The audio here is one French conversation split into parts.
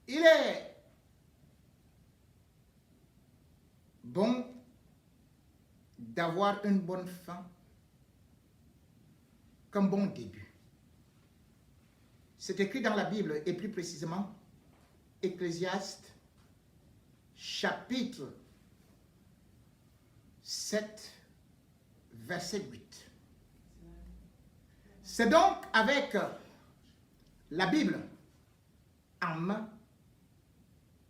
il est bon d'avoir une bonne fin qu'un bon début. C'est écrit dans la Bible, et plus précisément, Ecclésiaste, chapitre 7, verset 8. C'est donc avec la Bible en main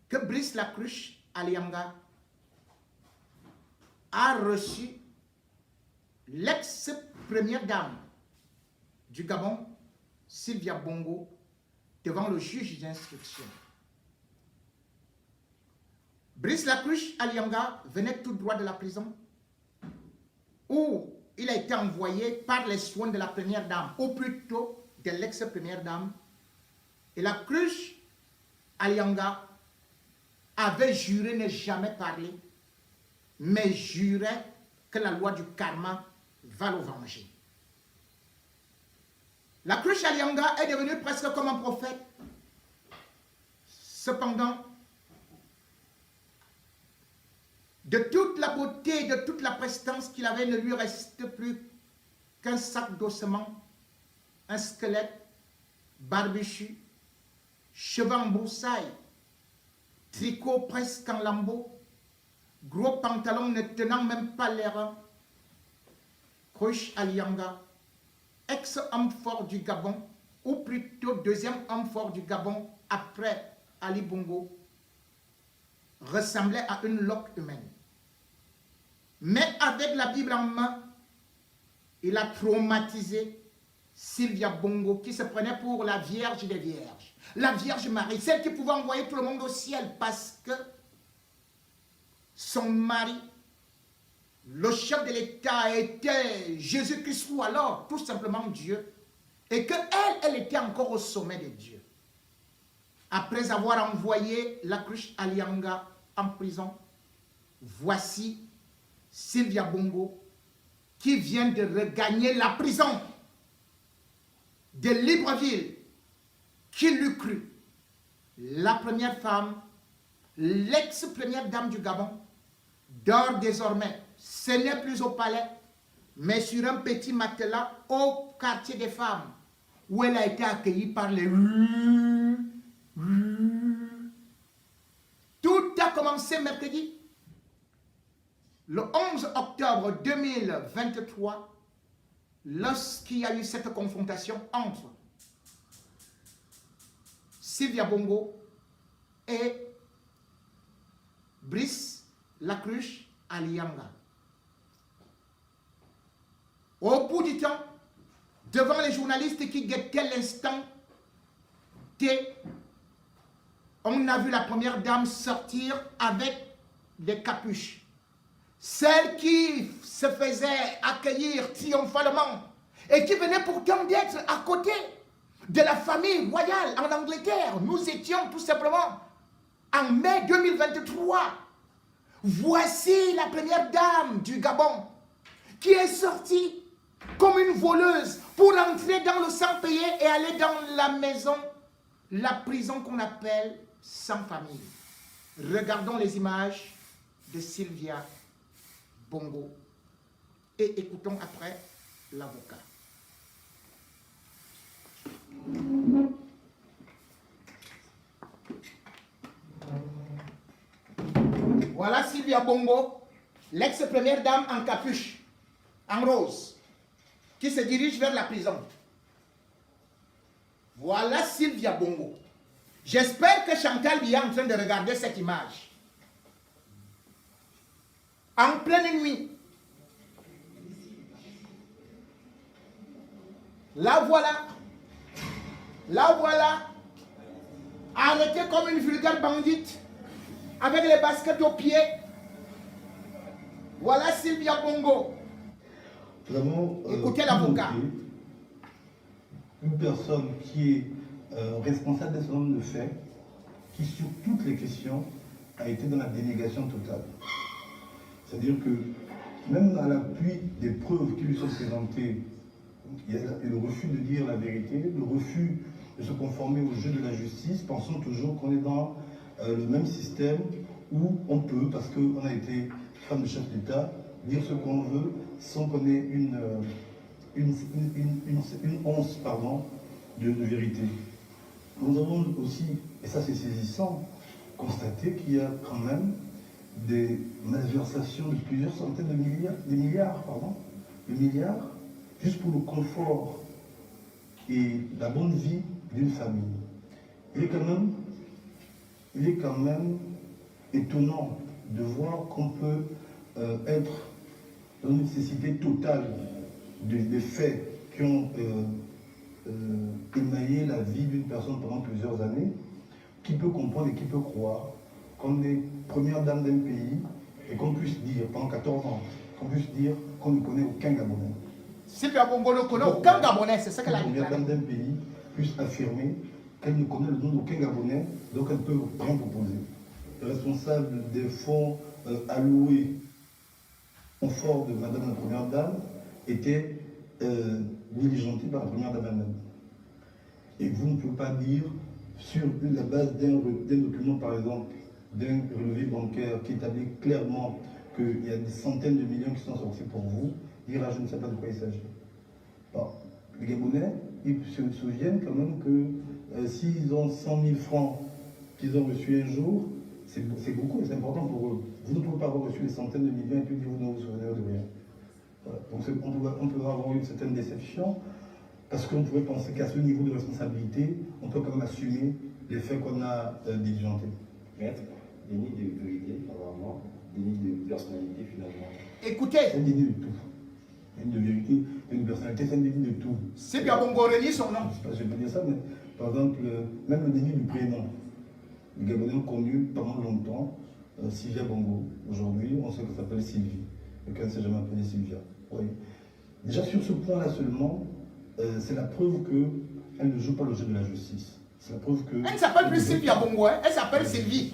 que Brice Lacruche Alianga a reçu l'ex-première dame du Gabon, Sylvia Bongo, devant le juge d'instruction. Brice Lacruche Alianga venait tout droit de la prison où il a été envoyé par les soins de la première dame, ou plutôt de l'ex-première dame. Et Lacruche Alianga avait juré ne jamais parler, mais jurait que la loi du karma va le venger. Lacruche Alianga est devenu presque comme un prophète. Cependant, de toute la beauté, de toute la prestance qu'il avait, ne lui reste plus qu'un sac d'ossements, un squelette, barbichu, cheveux en broussailles, tricot presque en lambeaux, gros pantalon ne tenant même pas les reins. Lacruche Alianga, ex-homme fort du Gabon, ou plutôt deuxième homme fort du Gabon après Ali Bongo, ressemblait à une loque humaine. Mais avec la Bible en main, il a traumatisé Sylvia Bongo, qui se prenait pour la Vierge des Vierges, la Vierge Marie, celle qui pouvait envoyer tout le monde au ciel parce que son mari, le chef de l'État, était Jésus-Christ ou alors tout simplement Dieu, et qu'elle était encore au sommet de Dieu. Après avoir envoyé Lacruche Alianga en prison, voici Sylvia Bongo qui vient de regagner la prison de Libreville. Qui l'eût cru? La première femme, l'ex-première dame du Gabon, dort désormais. Ce n'est plus au palais, mais sur un petit matelas au quartier des femmes, où elle a été accueillie par les... Tout a commencé mercredi, le 11 octobre 2023, lorsqu'il y a eu cette confrontation entre Sylvia Bongo et Brice Lacruche Alianga. Au bout du temps, devant les journalistes qui guettaient l'instant T, on a vu la première dame sortir avec des capuches. Celle qui se faisait accueillir triomphalement et qui venait pourtant d'être à côté de la famille royale en Angleterre. Nous étions tout simplement en mai 2023. Voici la première dame du Gabon qui est sortie comme une voleuse pour entrer dans le sang payé et aller dans la maison, la prison qu'on appelle sans famille. Regardons les images de Sylvia Bongo et écoutons après l'avocat. Voilà Sylvia Bongo, l'ex-première dame en capuche, en rose, qui se dirige vers la prison. Voilà Sylvia Bongo. J'espère que Chantal est en train de regarder cette image. En pleine nuit. La voilà. La voilà. Arrêtée comme une vulgaire bandite. Avec les baskets aux pieds. Voilà Sylvia Bongo. Écoutez l'avocat. Une personne qui est responsable d'un certain nombre de faits, qui sur toutes les questions a été dans la dénégation totale. C'est-à-dire que même à l'appui des preuves qui lui sont présentées, il y a le refus de dire la vérité, le refus de se conformer au jeu de la justice, pensons toujours qu'on est dans le même système où on peut, parce qu'on a été femme de chef d'État, dire ce qu'on veut sans qu'on ait une once de vérité. Nous avons aussi, et ça c'est saisissant, constaté qu'il y a quand même des malversations de plusieurs centaines de milliards, juste pour le confort et la bonne vie d'une famille. Il est quand même étonnant de voir qu'on peut être dans une nécessité totale des faits qui ont émaillé la vie d'une personne pendant plusieurs années, qui peut comprendre et qui peut croire qu'on est première dame d'un pays et qu'on puisse dire, pendant 14 ans, qu'on puisse dire qu'on ne connaît aucun Gabonais. Sylvia Bongo ne connaît aucun Gabonais, c'est ça qu'elle a dit. La première dame d'un pays puisse affirmer qu'elle ne connaît le nom d'aucun Gabonais, donc elle ne peut rien proposer. Le responsable des fonds alloués au fort de Madame la Première Dame était diligenté par la Première Dame elle-même. Et vous ne pouvez pas dire, sur la base d'un document, par exemple, d'un relevé bancaire qui établit clairement qu'il y a des centaines de millions qui sont sortis pour vous, dire ah, je ne sais pas de quoi il s'agit. Bon, les Gabonais, ils se souviennent quand même que s'ils ont 100 000 francs qu'ils ont reçus un jour, c'est beaucoup et c'est important pour eux. Vous ne pouvez pas avoir reçu des centaines de millions et puis dire vous ne vous souvenez de rien. Voilà. Donc on peut avoir une certaine déception parce qu'on pouvait penser qu'à ce niveau de responsabilité, on peut quand même assumer les faits qu'on a diligentés. Maître, déni de vérité, apparemment, déni de personnalité finalement. Écoutez. C'est un déni de tout. Déni de vérité, déni de personnalité, c'est un déni de tout. C'est bien Bongo renie son nom. Je ne sais pas si je peux dire ça, mais par exemple, même le déni du prénom. Les Gabonais ont connu pendant longtemps Sylvia Bongo. Aujourd'hui, on sait qu'elle s'appelle Sylvie. Quelqu'un ne s'est jamais appelé Sylvia. Oui. Déjà sur ce point-là seulement, c'est la preuve qu'elle ne joue pas le jeu de la justice. C'est la preuve que... Elle ne s'appelle plus Sylvia Bongo, hein? Elle s'appelle Sylvie.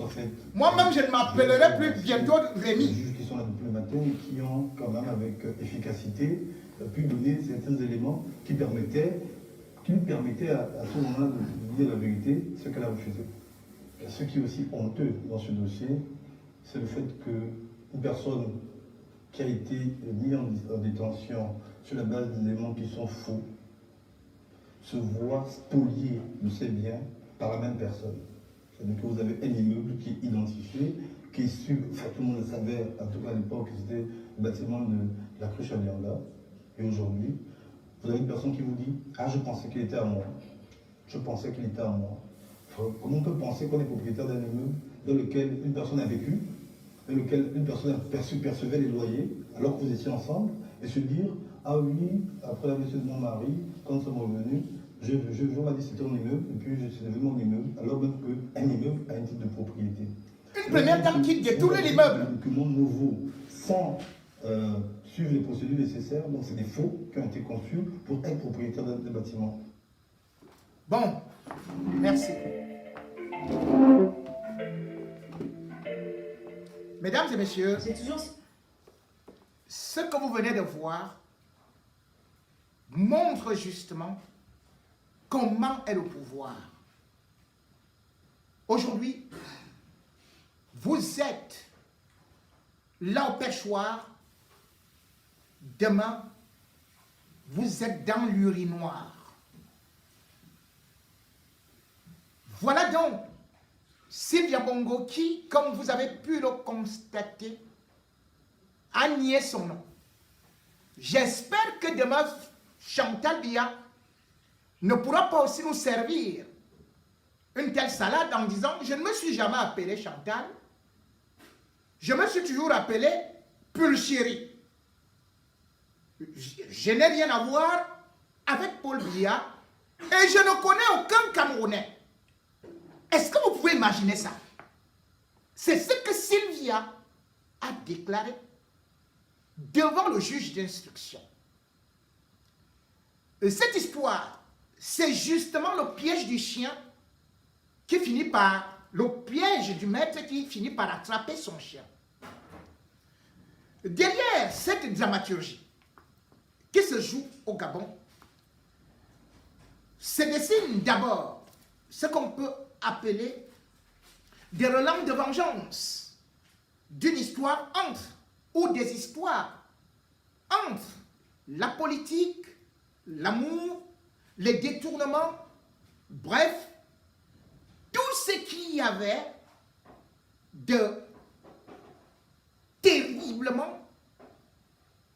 Moi-même, je ne m'appellerai plus bientôt Rémi. Les juges qui sont là depuis le matin et qui ont quand même avec efficacité pu donner certains éléments qui lui permettaient à ce moment-là de dire la vérité, ce qu'elle a refusé. Et ce qui est aussi honteux dans ce dossier, c'est le fait qu'une personne qui a été mise en détention sur la base d'éléments qui sont faux se voit spolier de ses biens par la même personne. C'est-à-dire que vous avez un immeuble qui est identifié, qui est sûr, enfin, tout le monde le savait, en tout cas à l'époque, c'était le bâtiment de la cruche à Lianda. Et aujourd'hui, vous avez une personne qui vous dit « Ah, je pensais qu'il était à moi. Je pensais qu'il était à moi. » Comment on peut penser qu'on est propriétaire d'un immeuble dans lequel une personne a vécu, dans lequel une personne percevait les loyers, alors que vous étiez ensemble, et se dire « Ah oui, après la blessure de mon mari, quand nous sommes revenus, je m'a dit c'était mon immeuble, et puis je suis devenu mon immeuble, alors même qu'un immeuble a un titre de propriété. » Une première dame qui détourne l'immeuble. Un document nouveau, sans suivre les procédures nécessaires, donc c'est des faux qui ont été conçus pour être propriétaire d'un bâtiment. Bon, merci. Mesdames et messieurs, ce que vous venez de voir montre justement comment est le pouvoir. Aujourd'hui, vous êtes là au pêchoir, demain, vous êtes dans l'urinoir. Voilà donc Sylvia Bongo qui, comme vous avez pu le constater, a nié son nom. J'espère que demain, Chantal Biya ne pourra pas aussi nous servir une telle salade en disant « Je ne me suis jamais appelé Chantal, je me suis toujours appelé Pulchéri. Je n'ai rien à voir avec Paul Biya et je ne connais aucun Camerounais. » Est-ce que vous pouvez imaginer ça? C'est ce que Sylvia a déclaré devant le juge d'instruction. Cette histoire, c'est justement le piège du chien qui finit par, le piège du maître qui finit par attraper son chien. Derrière cette dramaturgie qui se joue au Gabon, se dessinent d'abord ce qu'on peut appeler des relents de vengeance d'une histoire entre, ou des histoires entre la politique, l'amour, les détournements, bref, tout ce qu'il y avait de terriblement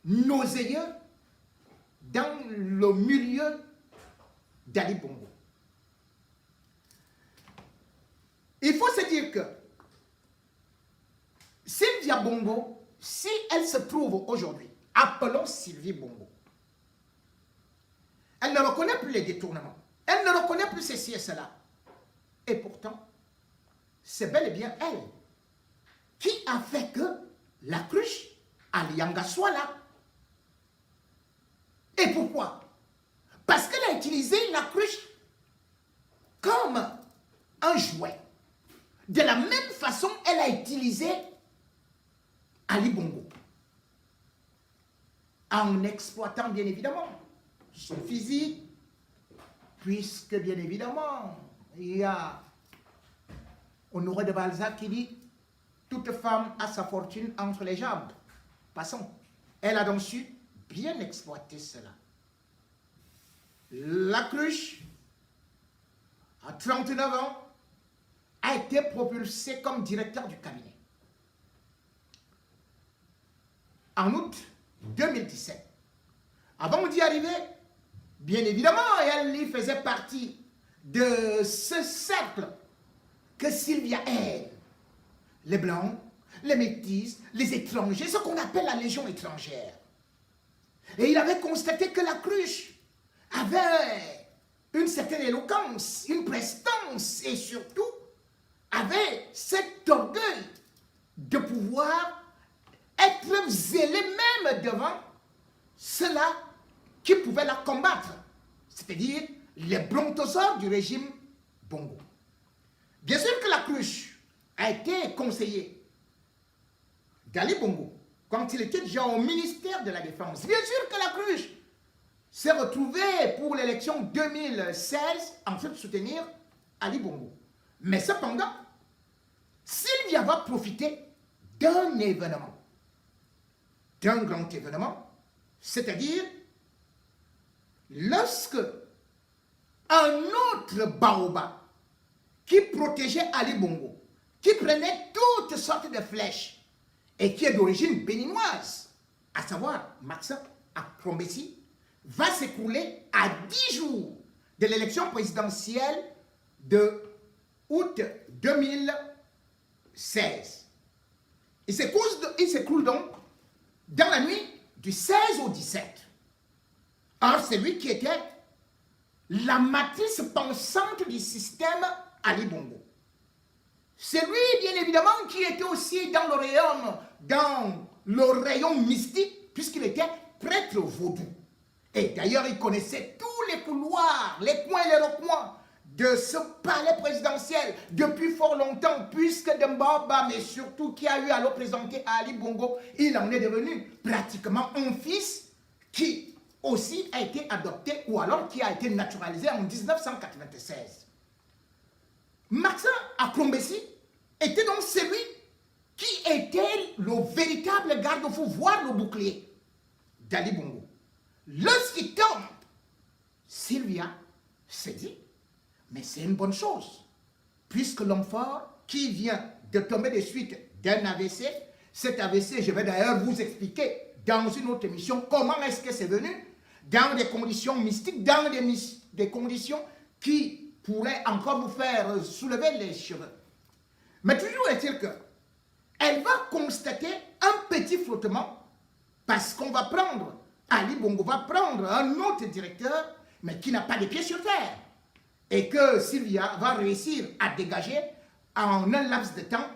nauséeux dans le milieu d'Ali Bongo. Il faut se dire que Sylvia Bongo, si elle se trouve aujourd'hui, appelons Sylvie Bongo, elle ne reconnaît plus les détournements, elle ne reconnaît plus ceci et cela. Et pourtant, c'est bel et bien elle qui a fait que la cruche à Lianga soit là. Et pourquoi? Parce qu'elle a utilisé la cruche comme un jouet. De la même façon, elle a utilisé Ali Bongo, en exploitant bien évidemment son physique, puisque bien évidemment, il y a Honoré de Balzac qui dit « Toute femme a sa fortune entre les jambes ». Passons. Elle a donc su bien exploiter cela. La cruche, à 39 ans, a été propulsée comme directeur du cabinet. En août 2017, avant d'y arriver, bien évidemment, elle y faisait partie de ce cercle que Sylvia aide. Les Blancs, les Métis, les étrangers, ce qu'on appelle la Légion étrangère. Et il avait constaté que la cruche avait une certaine éloquence, une prestance et surtout avait cet orgueil de pouvoir être zélé même devant ceux-là qui pouvaient la combattre, c'est-à-dire les brontosaures du régime Bongo. Bien sûr que la cruche a été conseillée d'Ali Bongo quand il était déjà au ministère de la Défense. Bien sûr que la cruche s'est retrouvée pour l'élection 2016 en train de soutenir Ali Bongo. Mais cependant, Sylvia va profiter d'un événement, d'un grand événement, c'est-à-dire lorsque un autre baobab qui protégeait Ali Bongo, qui prenait toutes sortes de flèches et qui est d'origine béninoise, à savoir Maxime Akrombesi, va s'écrouler à 10 jours de l'élection présidentielle de août 2016. Il s'écroule donc dans la nuit du 16 au 17. Or, c'est lui qui était la matrice pensante du système Ali Bongo. C'est lui, bien évidemment, qui était aussi dans le rayon mystique, puisqu'il était prêtre vaudou. Et d'ailleurs, il connaissait tous les couloirs, les coins et les recoins de ce palais présidentiel depuis fort longtemps, puisque Dembaba, mais surtout qui a eu à le présenter à Ali Bongo, il en est devenu pratiquement un fils qui aussi a été adopté ou alors qui a été naturalisé en 1996. Maxime Akrombesi était donc celui qui était le véritable garde-fou, voire le bouclier d'Ali Bongo. Lorsqu'il tombe, Sylvia s'est dit, mais c'est une bonne chose, puisque l'homme fort qui vient de tomber de suite d'un AVC, cet AVC, je vais d'ailleurs vous expliquer dans une autre émission comment est-ce que c'est venu, dans des conditions mystiques, dans des conditions qui pourraient encore vous faire soulever les cheveux. Mais toujours est-il que elle va constater un petit flottement parce qu'on va prendre, Ali Bongo va prendre un autre directeur, mais qui n'a pas de pieds sur terre. Et que Sylvia va réussir à dégager en un laps de temps,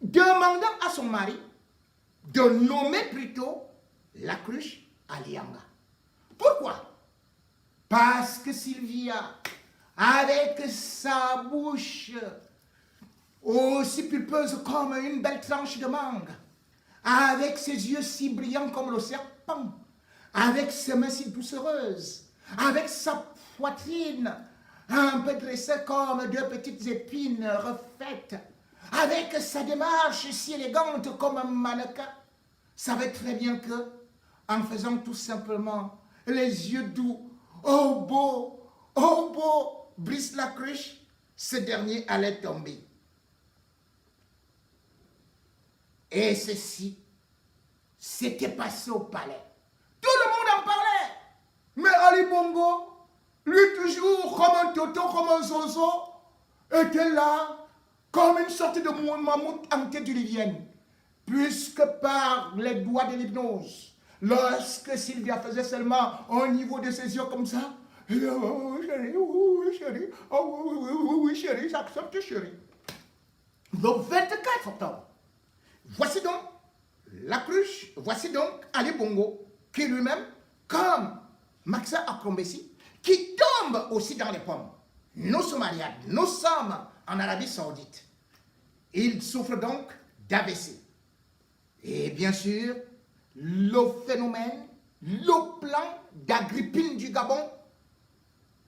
demandant à son mari de nommer plutôt la cruche à Lianga. Pourquoi? Parce que Sylvia, avec sa bouche aussi pulpeuse comme une belle tranche de mangue, avec ses yeux si brillants comme le serpent, avec ses mains si doucereuses, avec sa poitrine un peu dressée comme deux petites épines refaites, avec sa démarche si élégante comme un mannequin, savait très bien que, en faisant tout simplement les yeux doux, oh beau, Brice Lacruche, ce dernier allait tomber. Et ceci s'était passé au palais. Tout le monde en parlait. Mais Ali Bongo, lui toujours comme un toto, comme un zozo, était là comme une sorte de mammouth antédiluvienne. Puisque par les doigts de l'hypnose, lorsque Sylvia faisait seulement au niveau de ses yeux comme ça, oh chérie, oui chérie, oh oui chérie, j'accepte chérie. Le 24 octobre, voici donc Lacruche, voici donc Ali Bongo, qui lui-même, comme Maxa Akrombesi, qui tombe aussi dans les pommes. Nous sommes mariés, nous sommes en Arabie Saoudite. Il souffre donc d'AVC. Et bien sûr, le phénomène, le plan d'Agrippine du Gabon,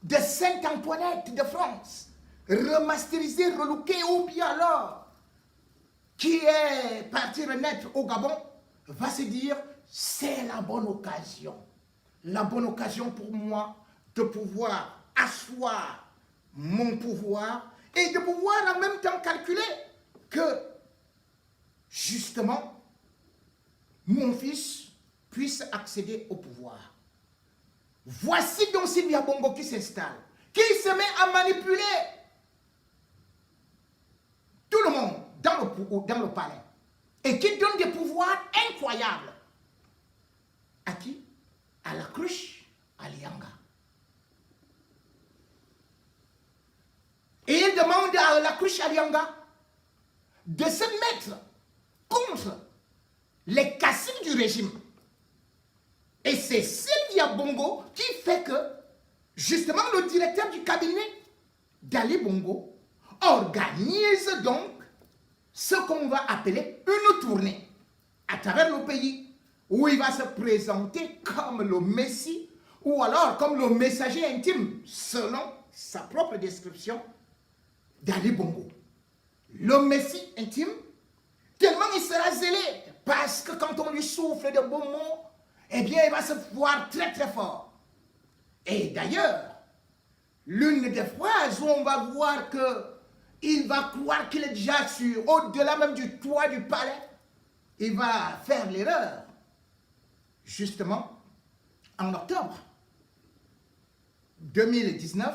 de Sainte-Antoinette de France, remasterisé, relooké, ou bien alors, qui est parti renaître au Gabon, va se dire, c'est la bonne occasion. La bonne occasion pour moi de pouvoir asseoir mon pouvoir et de pouvoir en même temps calculer que, justement, mon fils puisse accéder au pouvoir. Voici donc Sylvia Bongo qui s'installe, qui se met à manipuler tout le monde dans le palais et qui donne des pouvoirs incroyables. À qui? À Lacruche, à Lianga. Et il demande à Lacruche, à Lianga de se mettre contre les caciques du régime. Et c'est Sylvia Bongo qui fait que, justement, le directeur du cabinet d'Ali Bongo organise donc ce qu'on va appeler une tournée à travers le pays où il va se présenter comme le Messie ou alors comme le messager intime, selon sa propre description d'Ali Bongo. Le Messie intime, tellement il sera zélé, parce que quand on lui souffle de bons mots, eh bien, il va se voir très très fort. Et d'ailleurs, l'une des phrases où on va voir qu'il va croire qu'il est déjà sur, au-delà même du toit du palais, il va faire l'erreur. Justement, en octobre 2019,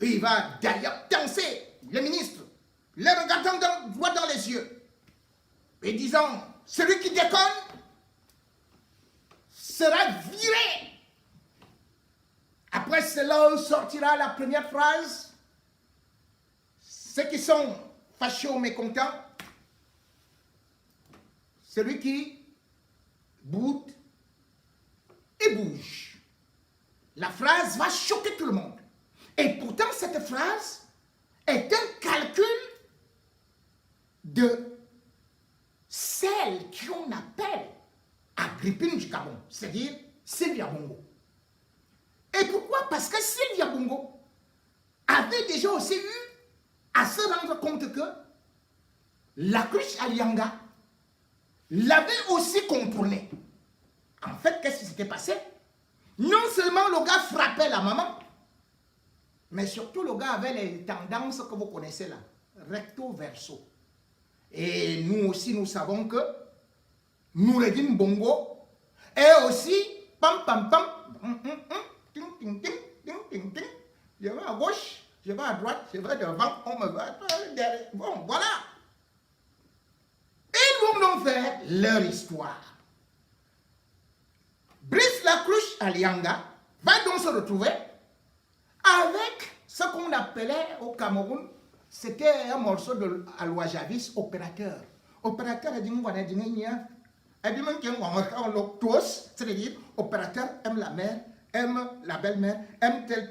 il va d'ailleurs danser, le ministre, le regardant droit dans les yeux, et disant, celui qui déconne sera viré. Après cela, sortira la première phrase. Ceux qui sont fâchés ou mécontents, celui qui boude et bouge. La phrase va choquer tout le monde. Et pourtant, cette phrase est un calcul de celle qu'on appelle Agrippine du Gabon, c'est-à-dire Sylvia Bongo. Et pourquoi? Parce que Sylvia Bongo avait déjà aussi eu à se rendre compte que Lacruche Alianga l'avait aussi contourné. En fait, qu'est-ce qui s'était passé? Non seulement le gars frappait la maman, mais surtout le gars avait les tendances que vous connaissez là, recto verso. Et nous aussi, nous savons que Noureddin Bongo est aussi pam pam pam, ting ting ting ting ting ting. Je vais à gauche, je vais à droite, je vais devant, on me va derrière. Bon, voilà. Ils vont donc faire leur histoire. Brice Lacruche Alianga va donc se retrouver avec ce qu'on appelait au Cameroun, c'était un morceau de Alois Javis, opérateur. Opérateur, c'est-à-dire, opérateur aime la mère, aime la belle-mère, aime tel.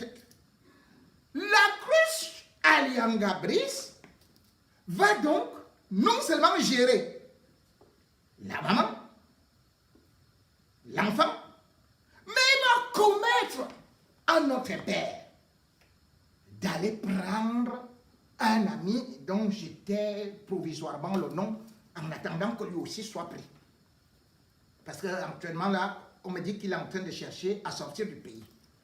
Lacruche Alianga Brice va donc non seulement gérer la maman, l'enfant, mais il va commettre à notre père d'aller prendre un ami dont j'étais provisoirement le nom en attendant que lui aussi soit pris. Parce qu'actuellement là, on me dit qu'il est en train de chercher à sortir du pays.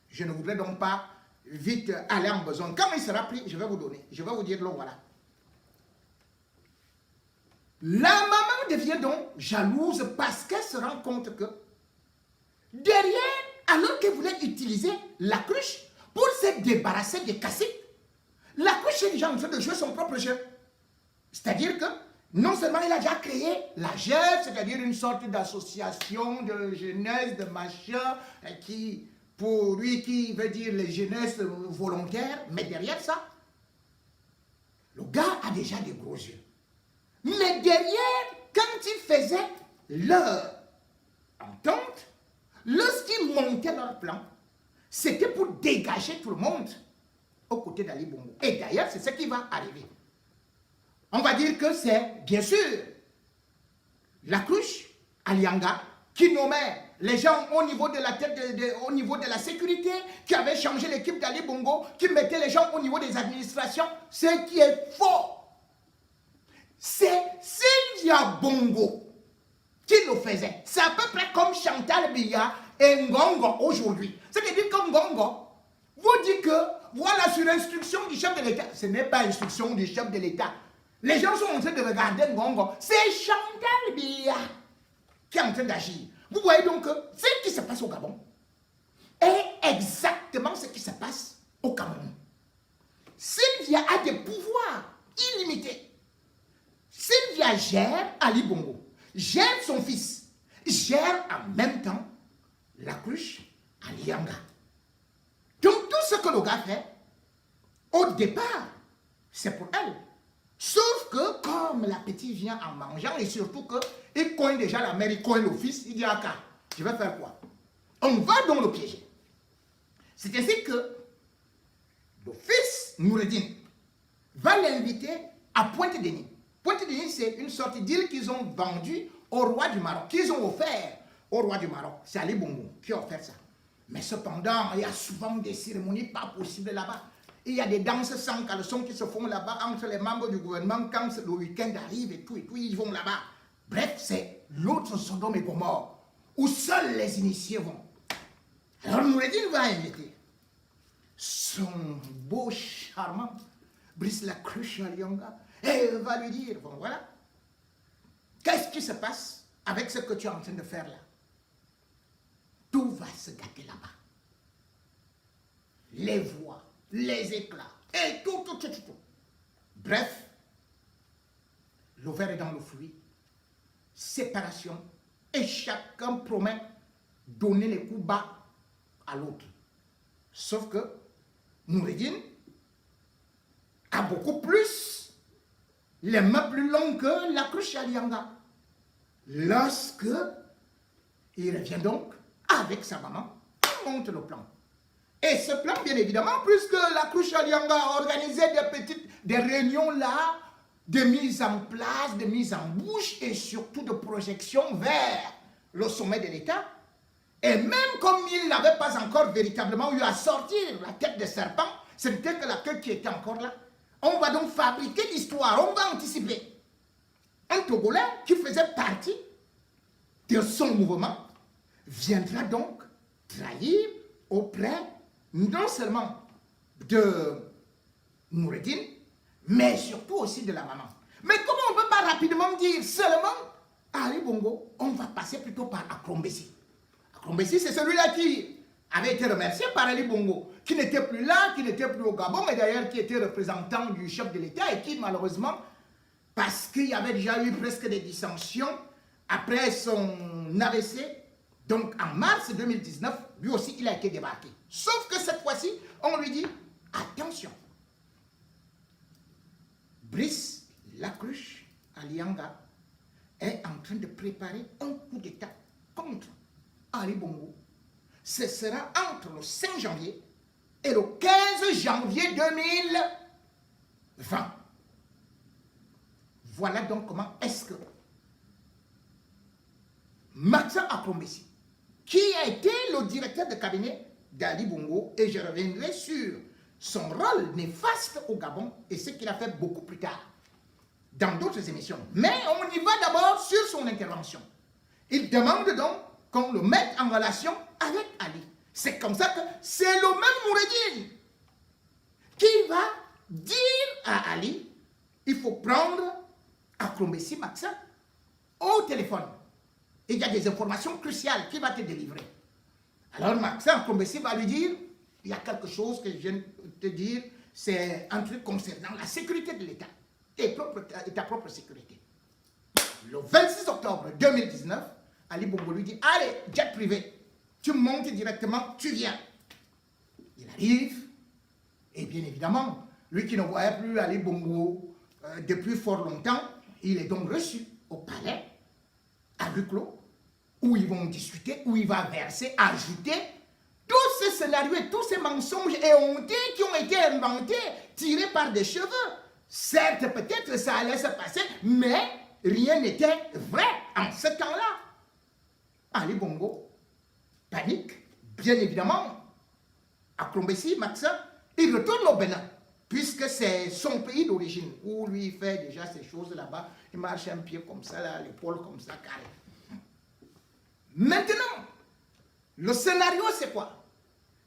Je ne voudrais donc pas vite aller en besoin. Quand il sera pris, je vais vous donner. Je vais vous dire, voilà. La maman devient donc jalouse parce qu'elle se rend compte que derrière, alors qu'elle voulait utiliser la cruche pour se débarrasser des caciques, la cruche est déjà en train de jouer son propre jeu. C'est-à-dire que non seulement il a déjà créé la GEF, c'est-à-dire une sorte d'association de jeunesse, de machin, qui, pour lui, qui veut dire les jeunesses volontaires, mais derrière ça, le gars a déjà des gros yeux. Mais derrière, quand ils faisaient leur entente, lorsqu'ils montaient leur plan, c'était pour dégager tout le monde aux côtés d'Ali Bongo. Et d'ailleurs, c'est ce qui va arriver. On va dire que c'est, bien sûr, la cruche, Alianga, qui nommait les gens au niveau de la tête, au niveau de la sécurité, qui avait changé l'équipe d'Ali Bongo, qui mettait les gens au niveau des administrations. Ce qui est faux. C'est Sylvia Bongo qui le faisait. C'est à peu près comme Chantal Biya et Ngongo aujourd'hui. C'est-à-dire que Ngongo vous dit que, voilà, sur instruction du chef de l'État. Ce n'est pas instruction du chef de l'État. Les gens sont en train de regarder Ngongo. C'est Chantal Biya qui est en train d'agir. Vous voyez donc que ce qui se passe au Gabon est exactement ce qui se passe au Cameroun. Sylvia a des pouvoirs illimités. Sylvia gère Ali Bongo, gère son fils, gère en même temps la cruche Alianga. Donc tout ce que le gars fait, au départ, c'est pour elle. Sauf que comme la petite vient en mangeant et surtout qu'il cogne déjà la mère, il cogne le fils, il dit ah, je vais faire quoi? On va donc le piéger. C'est ainsi que le fils Noureddin va l'inviter à Pointe-Denis. Pointe-Denis, c'est une sorte d'île qu'ils ont vendue au roi du Maroc, qu'ils ont offert au roi du Maroc. C'est Ali Bongo qui a offert ça. Mais cependant, il y a souvent des cérémonies pas possibles là-bas. Il y a des danses sans caleçon qui se font là-bas entre les membres du gouvernement quand le week-end arrive et tout, ils vont là-bas. Bref, c'est l'autre Sodome et Gomorrhe où seuls les initiés vont. Alors Noureddin va inviter son beau charmant Brice Lacruche Alianga et va lui dire, bon voilà, qu'est-ce qui se passe avec ce que tu es en train de faire là? Tout va se gâter là-bas. Les voix, les éclats, et tout. Bref, le verre est dans le fruit, séparation, et chacun promet donner les coups bas à l'autre. Sauf que Noureddin a beaucoup plus les mains plus longues que la cruche Alianga. Lorsque il revient donc avec sa maman, il monte le plan. Et ce plan, bien évidemment, puisque la cruche Alianga a organisé des réunions là, de mise en place, de mise en bouche et surtout de projection vers le sommet de l'État. Et même comme il n'avait pas encore véritablement eu à sortir la tête de serpent, ce n'était que la queue qui était encore là. On va donc fabriquer l'histoire, on va anticiper. Un Togolais qui faisait partie de son mouvement viendra donc trahir auprès non seulement de Noureddin, mais surtout aussi de la maman. Mais comment on ne peut pas rapidement dire seulement à Ali Bongo, on va passer plutôt par Akrombessi. Akrombessi, c'est celui-là qui avait été remercié par Ali Bongo, qui n'était plus là, qui n'était plus au Gabon, mais d'ailleurs qui était représentant du chef de l'État et qui malheureusement, parce qu'il y avait déjà eu presque des dissensions après son AVC, donc en mars 2019, lui aussi il a été débarqué. Sauf que cette fois-ci, on lui dit, attention, Brice Lacruche Alianga est en train de préparer un coup d'État contre Ali Bongo. Ce sera entre le 5 janvier et le 15 janvier 2020. Voilà donc comment est-ce que Maxence Akrombessi, qui a été le directeur de cabinet d'Ali Bongo et je reviendrai sur son rôle néfaste au Gabon et ce qu'il a fait beaucoup plus tard dans d'autres émissions. Mais on y va d'abord sur son intervention. Il demande donc qu'on le mette en relation avec Ali. C'est comme ça que c'est le même Noureddine qui va dire à Ali, il faut prendre Akrombessi Maxa au téléphone. Il y a des informations cruciales qu'il va te délivrer. Alors Maxa Akrombessi va lui dire, il y a quelque chose que je viens de te dire, c'est un truc concernant la sécurité de l'État et ta propre sécurité. Le 26 octobre 2019, Ali Bongo lui dit, allez, jet privé, tu montes directement, tu viens. Il arrive, et bien évidemment, lui qui ne voyait plus Ali Bongo depuis fort longtemps, il est donc reçu au palais, à huis clos, où ils vont discuter, où il va verser, ajouter tous ces scénarios et tous ces mensonges et hontés qui ont été inventés, tirés par des cheveux. Certes, peut-être ça allait se passer, mais rien n'était vrai en ce temps-là. Ali Bongo panique, bien évidemment. Akrombessi Maxa, il retourne au Bénin, puisque c'est son pays d'origine, où lui il fait déjà ces choses là-bas. Il marche un pied comme ça, là, l'épaule comme ça, carré. Maintenant, le scénario c'est quoi?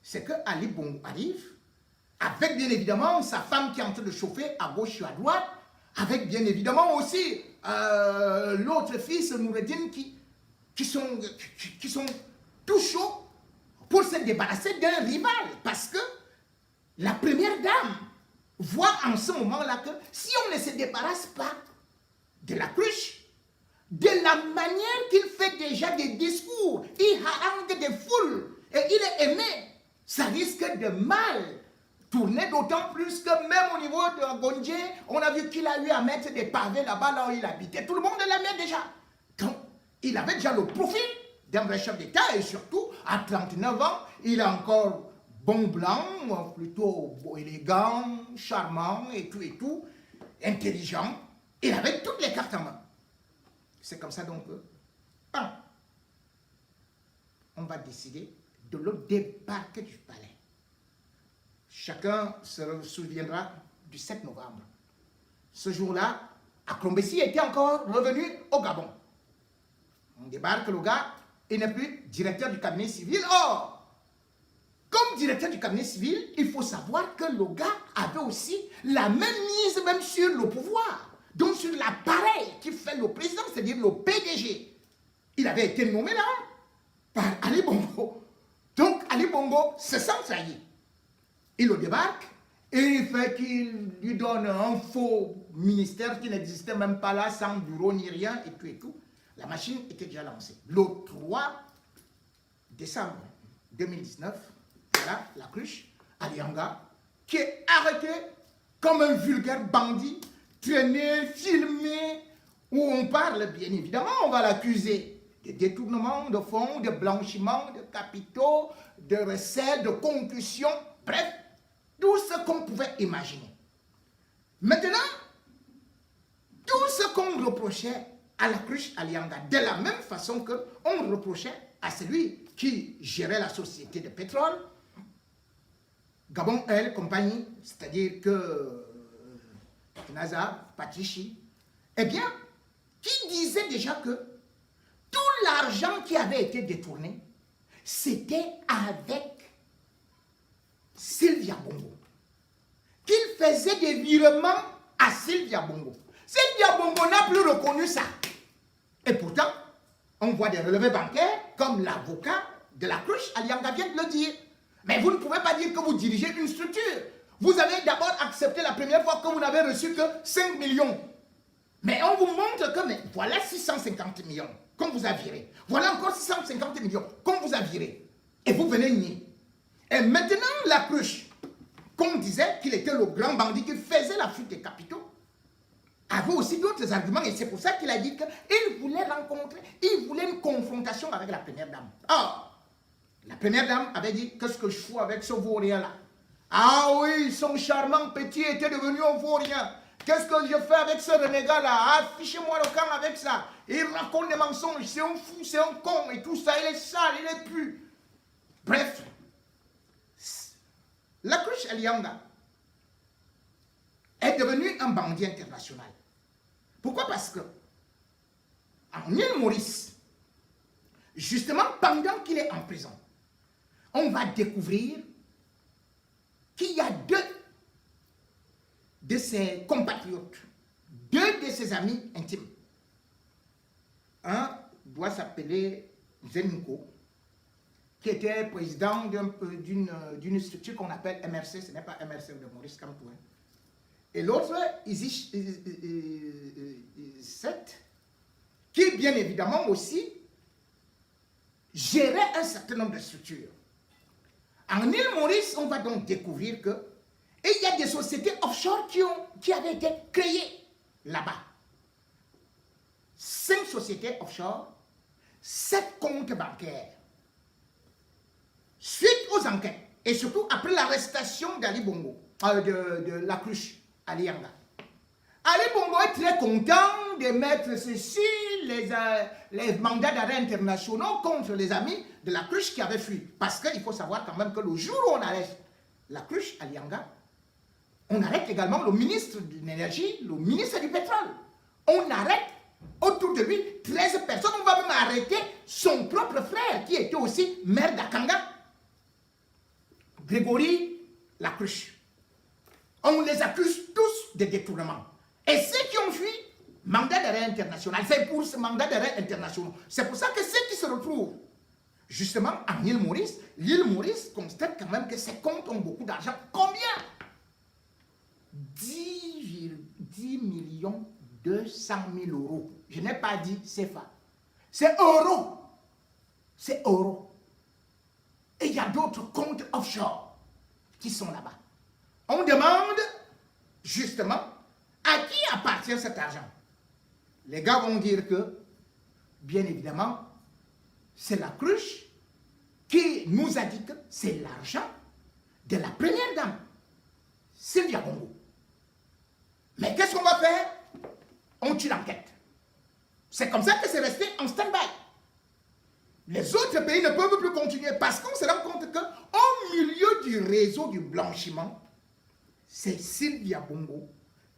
C'est que Ali Bongo arrive, avec bien évidemment sa femme qui est en train de chauffer à gauche et à droite, avec bien évidemment aussi l'autre fils, Noureddine, qui sont tout chauds pour se débarrasser d'un rival. Parce que la première dame voit en ce moment-là que si on ne se débarrasse pas de la cruche, de la manière qu'il fait déjà des discours, il harangue des foules et il est aimé, ça risque de mal tourner, d'autant plus que même au niveau de Gondje, on a vu qu'il a eu à mettre des pavés là-bas, là où il habitait. Tout le monde l'aimait déjà. Donc, il avait déjà le profil d'un vrai chef d'État et surtout, à 39 ans, il est encore bon blanc, plutôt élégant, charmant et tout, intelligent. Il avait toutes les cartes en main. C'est comme ça donc que, on va décider de le débarquer du palais. Chacun se souviendra du 7 novembre. Ce jour-là, Akrombessi était encore revenu au Gabon. On débarque le gars, il n'est plus directeur du cabinet civil. Or, comme directeur du cabinet civil, il faut savoir que le gars avait aussi la même mise même sur le pouvoir. Donc sur l'appareil qui fait le président, c'est-à-dire le PDG. Il avait été nommé là par Ali Bongo. Donc Ali Bongo se sent trahi. Il le débarque et il fait qu'il lui donne un faux ministère qui n'existait même pas là, sans bureau ni rien et tout. La machine était déjà lancée. Le 3 décembre 2019, voilà la cruche, Alianga, qui est arrêté comme un vulgaire bandit, traîné, filmé, où on parle, bien évidemment, on va l'accuser de détournement de fonds, de blanchiment, de capitaux, de recettes, de concussion, bref, tout ce qu'on pouvait imaginer. Maintenant, tout ce qu'on reprochait à la cruche Alianga, de la même façon qu'on reprochait à celui qui gérait la société de pétrole, Gabon Oil Compagnie, c'est-à-dire que NASA, Patrici, eh bien, qui disait déjà que tout l'argent qui avait été détourné, c'était avec Sylvia Bongo. Qu'il faisait des virements à Sylvia Bongo. Sylvia Bongo n'a plus reconnu ça. Et pourtant, on voit des relevés bancaires, comme l'avocat de la cruche, Alianga vient de le dire. Mais vous ne pouvez pas dire que vous dirigez une structure. Vous avez d'abord accepté la première fois que vous n'avez reçu que 5 millions. Mais on vous montre que, mais voilà 650 millions qu'on vous a viré. Voilà encore 650 millions qu'on vous a viré. Et vous venez nier. Et maintenant, la cruche, qu'on disait qu'il était le grand bandit qui faisait la fuite des capitaux, avait aussi d'autres arguments. Et c'est pour ça qu'il a dit qu'il voulait rencontrer, il voulait une confrontation avec la première dame. Or, la première dame avait dit, qu'est-ce que je fous avec ce vaurien-là? Ah oui, son charmant petit était devenu un vaurien. Qu'est-ce que je fais avec ce renégat-là? Affichez-moi le camp avec ça. Il raconte des mensonges, c'est un fou, c'est un con, et tout ça, il est sale, il est pu. Bref, La cruche Alianga est devenue un bandit international. Pourquoi? Parce que en île Maurice, justement pendant qu'il est en prison, on va découvrir qu'il y a deux de ses compatriotes, deux de ses amis intimes. Un doit s'appeler Zenko, qui était président d'une structure qu'on appelle MRC, ce n'est pas MRC de Maurice Kamtouen. Et l'autre, Isis 7, qui bien évidemment aussi gérait un certain nombre de structures. En île Maurice, on va donc découvrir que il y a des sociétés offshore qui avaient été créées là-bas. 5 sociétés offshore, 7 comptes bancaires. Suite aux enquêtes, et surtout après l'arrestation d'Ali Bongo, de la cruche Alianga. Ali Bongo est très content de mettre ceci, les mandats d'arrêt internationaux contre les amis de la cruche qui avaient fui. Parce qu'il faut savoir quand même que le jour où on arrête la cruche Alianga, on arrête également le ministre de l'énergie, le ministre du pétrole. On arrête autour de lui 13 personnes. On va même arrêter son propre frère qui était aussi maire d'Akanga, Grégory Lacruche. On les accuse tous de détournement. Et ceux qui ont fui, mandat d'arrêt international. C'est pour ce mandat d'arrêt international. C'est pour ça que ceux qui se retrouvent justement en île Maurice, l'île Maurice constate quand même que ses comptes ont beaucoup d'argent. Combien? 10 millions 200 000 euros. Je n'ai pas dit CFA. C'est euros. C'est euros. Et il y a d'autres comptes offshore qui sont là-bas. On demande justement à qui appartient cet argent. Les gars vont dire que, bien évidemment, c'est la cruche qui nous a dit que c'est l'argent de la première dame, Sylvia Bongo. Mais qu'est-ce qu'on va faire? On tue l'enquête. C'est comme ça que c'est resté en stand-by. Les autres pays ne peuvent plus continuer parce qu'on se rend compte qu'au milieu du réseau du blanchiment, c'est Sylvia Bongo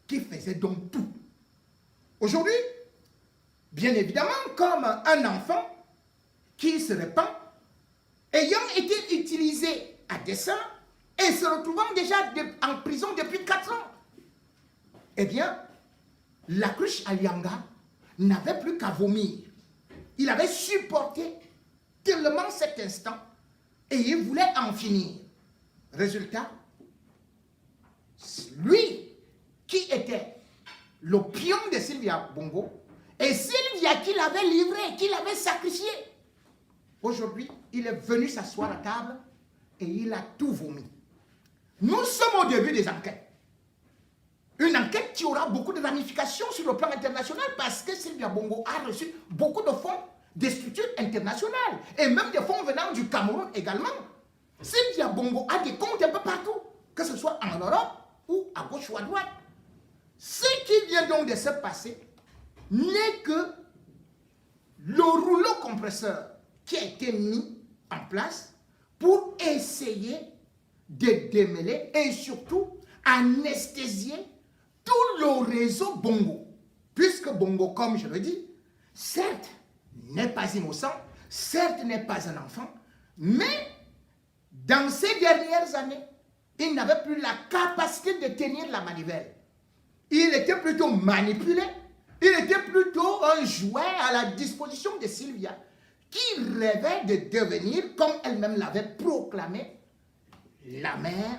qui faisait donc tout. Aujourd'hui, bien évidemment, comme un enfant qui se répand, ayant été utilisé à dessein et se retrouvant déjà en prison depuis 4 ans, eh bien, la cruche Alianga n'avait plus qu'à vomir. Il avait supporté tellement cet instant et il voulait en finir. Résultat, lui qui était le pion de Sylvia Bongo et Sylvia qui l'avait livré, qui l'avait sacrifié, aujourd'hui, il est venu s'asseoir à table et il a tout vomi. Nous sommes au début des enquêtes. Une enquête qui aura beaucoup de ramifications sur le plan international parce que Sylvia Bongo a reçu beaucoup de fonds des structures internationales et même des fonds venant du Cameroun également. Sylvia Bongo a des comptes un peu partout, que ce soit en Europe ou à gauche ou à droite. Ce qui vient donc de se passer n'est que le rouleau compresseur qui a été mis en place pour essayer de démêler et surtout anesthésier tout le réseau Bongo. Puisque Bongo, comme je le dis, certes, n'est pas innocent, certes, n'est pas un enfant, mais dans ces dernières années, il n'avait plus la capacité de tenir la manivelle. Il était plutôt manipulé, il était plutôt un jouet à la disposition de Sylvia, qui rêvait de devenir, comme elle-même l'avait proclamé, la mère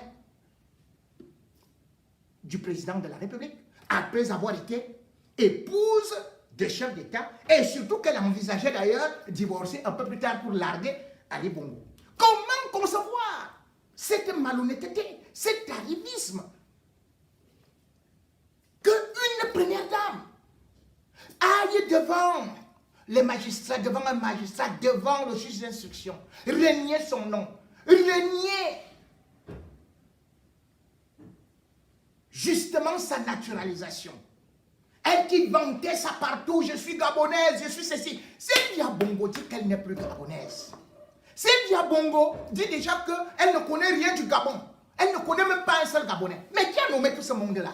du président de la République, après avoir été épouse de chef d'État, et surtout qu'elle envisageait d'ailleurs divorcer un peu plus tard pour larguer Ali Bongo. Comment concevoir cette malhonnêteté, cet arrivisme, qu'une première dame aille devant les magistrats, devant un magistrat, devant le juge d'instruction, renier son nom, renier justement sa naturalisation. Elle qui vantait ça partout, je suis gabonaise, je suis ceci. Sylvia Bongo dit qu'elle n'est plus gabonaise. Sylvia Bongo dit déjà qu'elle ne connaît rien du Gabon. Elle ne connaît même pas un seul Gabonais. Mais qui a nommé tout ce monde-là?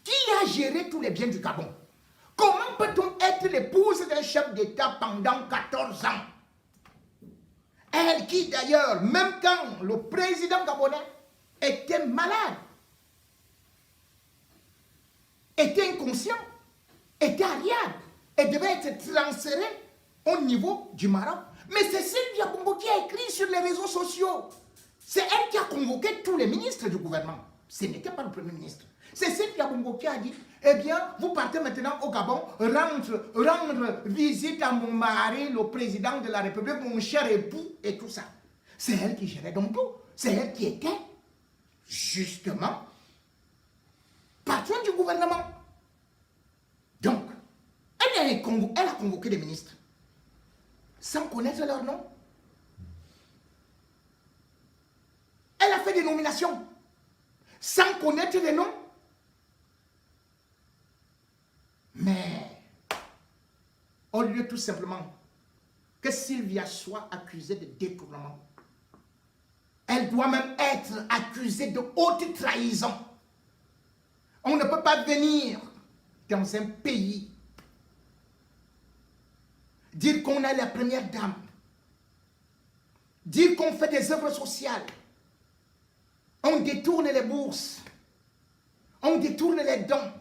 Qui a géré tous les biens du Gabon? Comment peut-on être l'épouse d'un chef d'État pendant 14 ans? Elle qui d'ailleurs, même quand le président gabonais était malade, était inconscient, était ariable et devait être transférée au niveau du Maroc. Mais c'est Sylvia Bongo qui a écrit sur les réseaux sociaux. C'est elle qui a convoqué tous les ministres du gouvernement. Ce n'était pas le Premier ministre. C'est Sylvia Bongo qui a dit, eh bien, vous partez maintenant au Gabon, rendre visite à mon mari, le président de la République, mon cher époux, et tout ça. C'est elle qui gérait donc tout. C'est elle qui était, justement, patron du gouvernement. Donc, elle a convoqué des ministres, sans connaître leur nom. Elle a fait des nominations, sans connaître les noms. Mais, au lieu tout simplement que Sylvia soit accusée de détournement, elle doit même être accusée de haute trahison. On ne peut pas venir dans un pays dire qu'on est la première dame, dire qu'on fait des œuvres sociales, on détourne les bourses, on détourne les dons,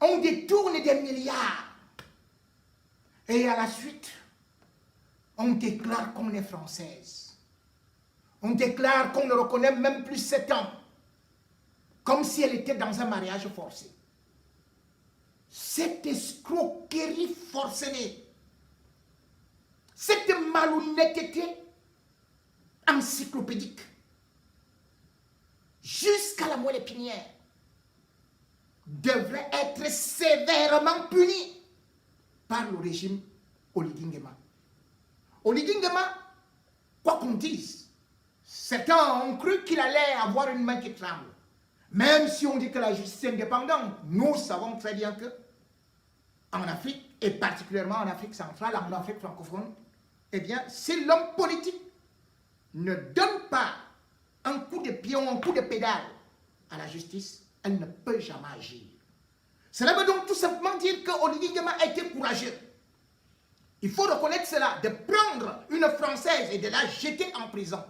on détourne des milliards. Et à la suite, on déclare qu'on est française. On déclare qu'on ne reconnaît même plus cet homme, comme si elle était dans un mariage forcé. Cette escroquerie forcenée, cette malhonnêteté encyclopédique, jusqu'à la moelle épinière, devrait être sévèrement punie par le régime Oligui Nguema. Oligui Nguema, quoi qu'on dise, certains ont cru qu'il allait avoir une main qui tremble. Même si on dit que la justice est indépendante, nous savons très bien que en Afrique, et particulièrement en Afrique centrale, en Afrique francophone, eh bien, si l'homme politique ne donne pas un coup de pion, un coup de pédale à la justice, elle ne peut jamais agir. Cela veut donc tout simplement dire que Oligui Nguema a été courageux. Il faut reconnaître cela, de prendre une Française et de la jeter en prison.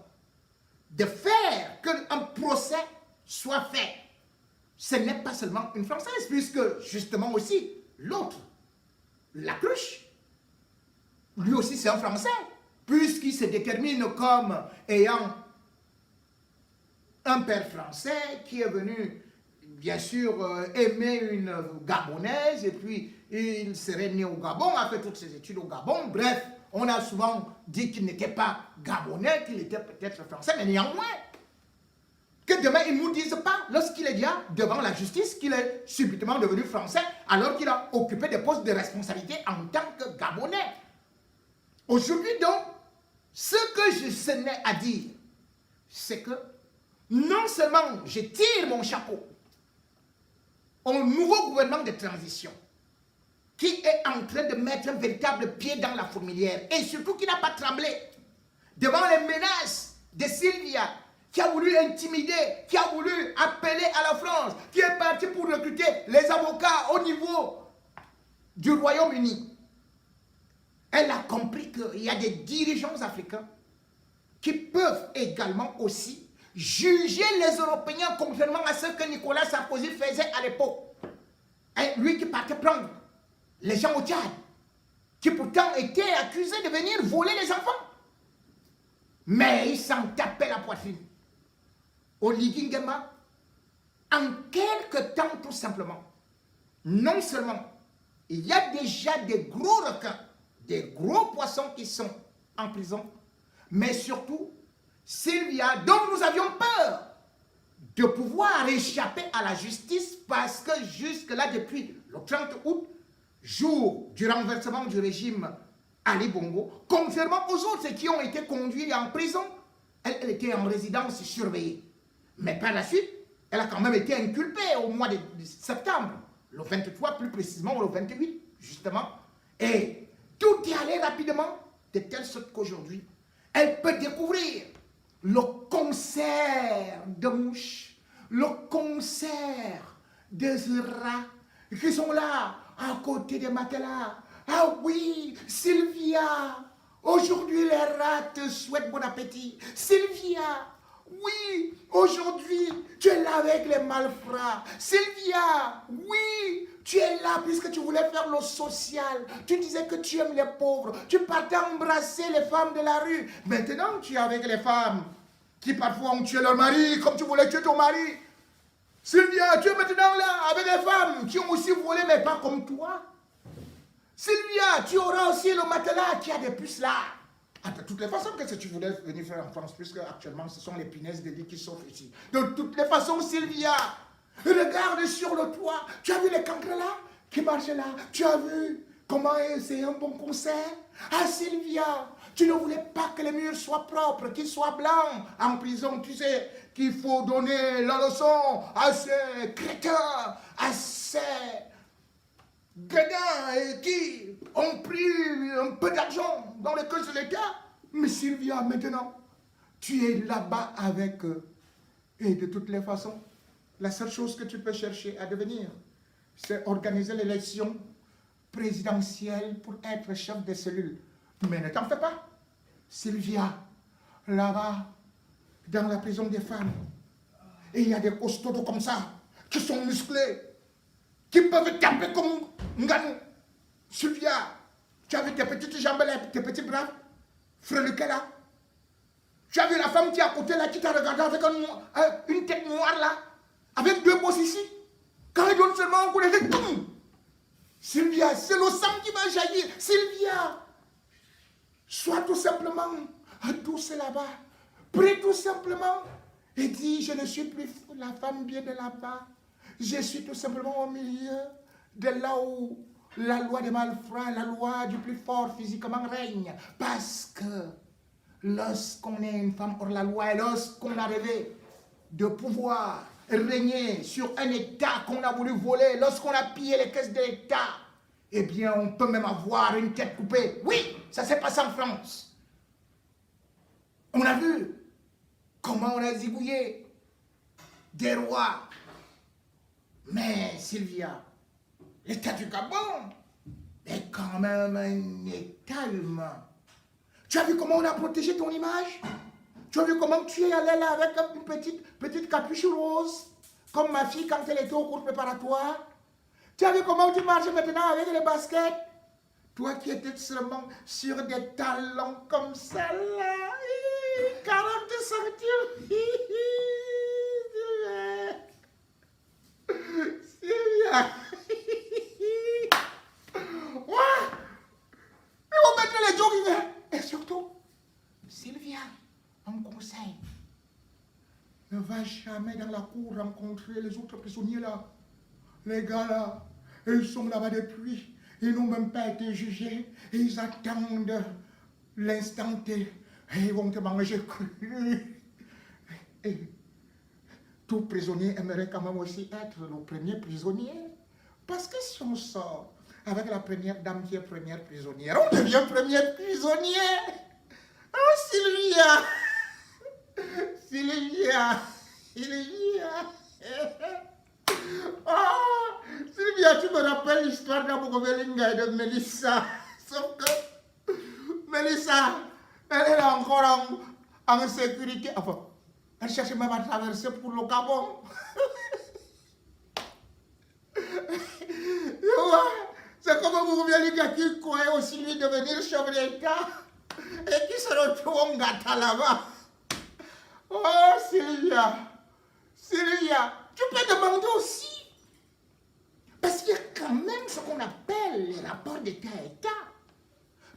De faire qu'un procès soit fait. Ce n'est pas seulement une Française, puisque justement aussi, l'autre, la cruche, lui aussi c'est un Français, puisqu'il se détermine comme ayant un père français qui est venu, bien sûr, aimer une Gabonaise, et puis il serait né au Gabon, a fait toutes ses études au Gabon. Bref, on a souvent dit qu'il n'était pas Gabonais, qu'il était peut-être français, mais néanmoins, que demain ils ne nous disent pas, lorsqu'il est déjà devant la justice, qu'il est subitement devenu français, alors qu'il a occupé des postes de responsabilité en tant que Gabonais. Aujourd'hui donc, ce que je tenais à dire, c'est que non seulement je tire mon chapeau au nouveau gouvernement de transition, qui est en train de mettre un véritable pied dans la fourmilière, et surtout qui n'a pas tremblé devant les menaces de Sylvia, qui a voulu intimider, qui a voulu appeler à la France, qui est parti pour recruter les avocats au niveau du Royaume-Uni. Elle a compris qu'il y a des dirigeants africains qui peuvent également aussi juger les Européens contrairement à ce que Nicolas Sarkozy faisait à l'époque. Lui qui partait prendre les gens au Tchad, qui pourtant étaient accusés de venir voler les enfants. Mais il s'en tapait la poitrine. Oligui Nguema, en quelque temps tout simplement, non seulement il y a déjà des gros requins, des gros poissons qui sont en prison, mais surtout Sylvia, dont nous avions peur de pouvoir échapper à la justice, parce que jusque-là, depuis le 30 août, jour du renversement du régime Ali Bongo, contrairement aux autres qui ont été conduits en prison, elle était en résidence surveillée. Mais par la suite, elle a quand même été inculpée au mois de septembre, le 23 plus précisément, ou le 28 justement. Et tout est allé rapidement, de telle sorte qu'aujourd'hui, elle peut découvrir le concert de mouches, le concert des rats qui sont là, à côté des matelas. Ah oui, Sylvia, aujourd'hui les rats te souhaitent bon appétit. Sylvia, oui, aujourd'hui tu es là avec les malfrats. Sylvia, oui, tu es là puisque tu voulais faire le social. Tu disais que tu aimes les pauvres. Tu partais embrasser les femmes de la rue. Maintenant tu es avec les femmes qui parfois ont tué leur mari comme tu voulais tuer ton mari. Sylvia, tu es maintenant là avec les femmes qui ont aussi volé mais pas comme toi. Sylvia, tu auras aussi le matelas qui a des puces là. Ah, de toutes les façons, qu'est-ce que tu voulais venir faire en France, puisque actuellement ce sont les punaises de lit qui s'offrent ici. De toutes les façons, Sylvia, regarde sur le toit. Tu as vu les cancres là qui marchaient là? Tu as vu comment c'est un bon concert? Ah Sylvia, tu ne voulais pas que les murs soient propres, qu'ils soient blancs. En prison, tu sais qu'il faut donner la leçon à ces crétins, à ces gadins qui ont pris un peu d'argent dans les caisses de l'État. Mais Sylvia, maintenant, tu es là-bas avec eux. Et de toutes les façons, la seule chose que tu peux chercher à devenir, c'est organiser l'élection présidentielle pour être chef de cellule. Mais ne t'en fais pas. Sylvia, là-bas, dans la prison des femmes, et il y a des costauds comme ça, qui sont musclés, qui peuvent taper comme Nganou. Sylvia, tu as vu tes petites jambes là, tes petits bras freluqués là. Tu as vu la femme qui est à côté là, qui t'a regardé avec une tête noire là, avec deux bosses ici. Quand elle donne seulement un coup de tête, boum. Sylvia, c'est le sang qui va jaillir. Sylvia, sois tout simplement douce là-bas. Prie tout simplement et dis, je ne suis plus la femme bien de là-bas. Je suis tout simplement au milieu de là où la loi des malfrats, la loi du plus fort physiquement règne. Parce que lorsqu'on est une femme hors la loi et lorsqu'on a rêvé de pouvoir régner sur un État qu'on a voulu voler, lorsqu'on a pillé les caisses de l'État, eh bien on peut même avoir une tête coupée. Oui, ça s'est passé en France. On a vu comment on a zigouillé des rois. Mais Sylvia, l'État du Gabon est quand même un État humain. Tu as vu comment on a protégé ton image? Tu as vu comment tu es allé là avec une petite capuche rose, comme ma fille quand elle était au cours préparatoire? Tu as vu comment tu marches maintenant avec les baskets? Toi qui étais seulement sur des talons comme ça là, 40 centimètres. Sylvia. Ouais. Ils vont mettre les jogging. Et surtout, Sylvia, un conseil. Ne va jamais dans la cour rencontrer les autres prisonniers là. Les gars là, ils sont là-bas depuis. Ils n'ont même pas été jugés. Ils attendent l'instant T. Et ils vont te manger cru. Et tout prisonnier aimerait quand même aussi être le premier prisonnier. Parce que si on sort avec la première dame qui est première prisonnière, on devient premier prisonnier. Oh Sylvia, Sylvia, Sylvia. Oh, Sylvia, tu me rappelles l'histoire d'Abogobelinga et de Mélissa. Sauf que Mélissa, elle est encore en sécurité. Enfin, elle cherche même à traverser pour le Gabon. C'est comme Abogobelinga qui croyait aussi lui devenir chef d'État et qui se retrouve en gâteau là-bas. Oh, Sylvia, Sylvia, tu peux demander aussi. Parce qu'il y a quand même ce qu'on appelle les rapports d'État-État.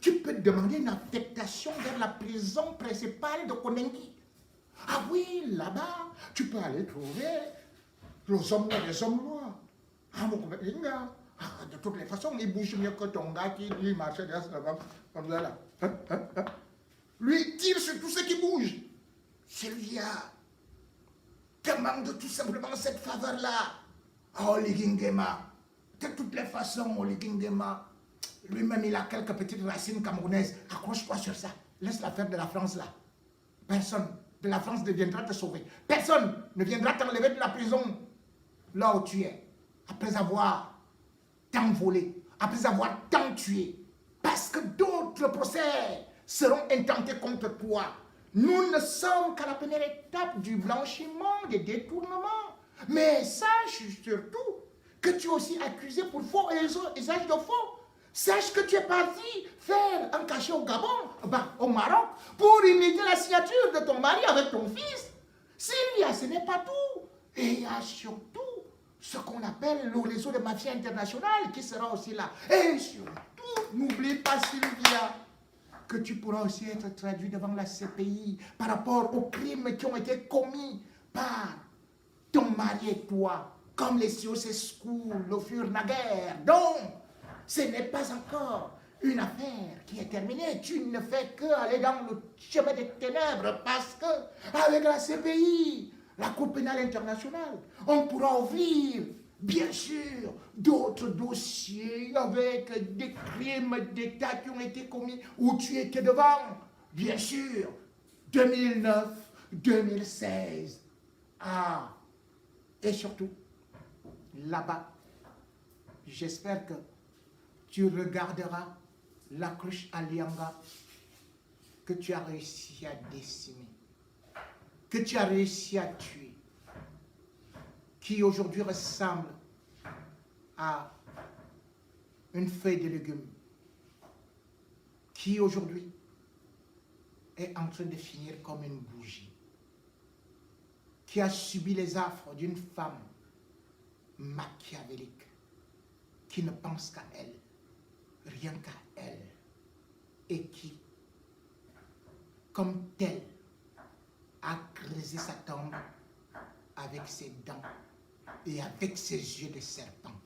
Tu peux demander une affectation vers la prison principale de Konengi. Ah oui, là-bas, tu peux aller trouver les hommes là, les hommes noirs. Ah, mon copain, de toutes les façons, il bouge mieux que ton gars qui lui marchait derrière là-bas. Comme ça là. Lui, il tire sur tout ce qui bouge. Sylvia, demande tout simplement cette faveur-là à Oligingema. De toutes les façons, Oligingema, lui-même, il a quelques petites racines camerounaises. Accroche-toi sur ça. Laisse l'affaire de la France là. Personne de la France ne viendra te sauver. Personne ne viendra t'enlever de la prison là où tu es, après avoir tant volé, après avoir tant tué. Parce que d'autres procès seront intentés contre toi. Nous ne sommes qu'à la première étape du blanchiment, des détournements. Mais sache surtout que tu es aussi accusé pour faux et usage de faux. Sache que tu es parti faire un cachet au Gabon, au Maroc, pour imiter la signature de ton mari avec ton fils. Sylvia, ce n'est pas tout. Et il y a surtout ce qu'on appelle le réseau de mafia internationale qui sera aussi là. Et surtout, n'oublie pas, Sylvia, que tu pourras aussi être traduit devant la CPI par rapport aux crimes qui ont été commis par ton mari et toi, comme les Ceausescu le furent naguère. Donc, ce n'est pas encore une affaire qui est terminée. Tu ne fais qu'aller dans le chemin des ténèbres parce que, avec la CPI, la Cour pénale internationale, on pourra ouvrir, bien sûr, d'autres dossiers avec des crimes d'État qui ont été commis où tu étais devant. Bien sûr, 2009, 2016. Ah, et surtout, là-bas, j'espère que tu regarderas la cruche à Lianga que tu as réussi à décimer, que tu as réussi à tuer, qui aujourd'hui ressemble à une feuille de légumes, qui aujourd'hui est en train de finir comme une bougie, qui a subi les affres d'une femme machiavélique, qui ne pense qu'à elle, rien qu'à elle, et qui, comme telle, a creusé sa tombe avec ses dents et avec ses yeux de serpent.